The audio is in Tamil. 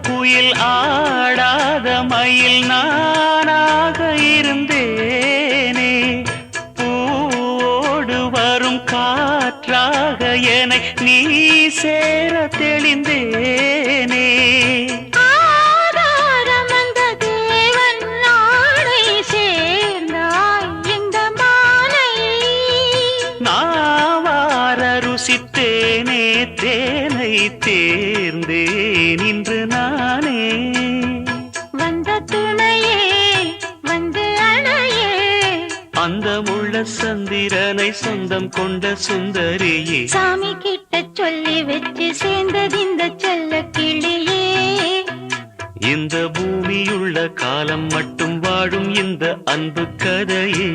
குயில் ஆடாத மயில் நானாக இருந்தேனே. பூவோடு வரும் காற்றாக என்னை நீ சேர தெளிந்தேனே. ருசித்தேனே தேனை தேர்ந்தேன் இன்று நானே. வந்த துணையே வந்து அணையே, அந்த முள்ள சந்திரனை சொந்தம் கொண்ட சுந்தரியே. சாமி கிட்ட சொல்லி வச்சு சேர்ந்தது இந்த செல்ல கிளியே. இந்த பூமியுள்ள காலம் மட்டும் வாழும் இந்த அன்பு கதையே.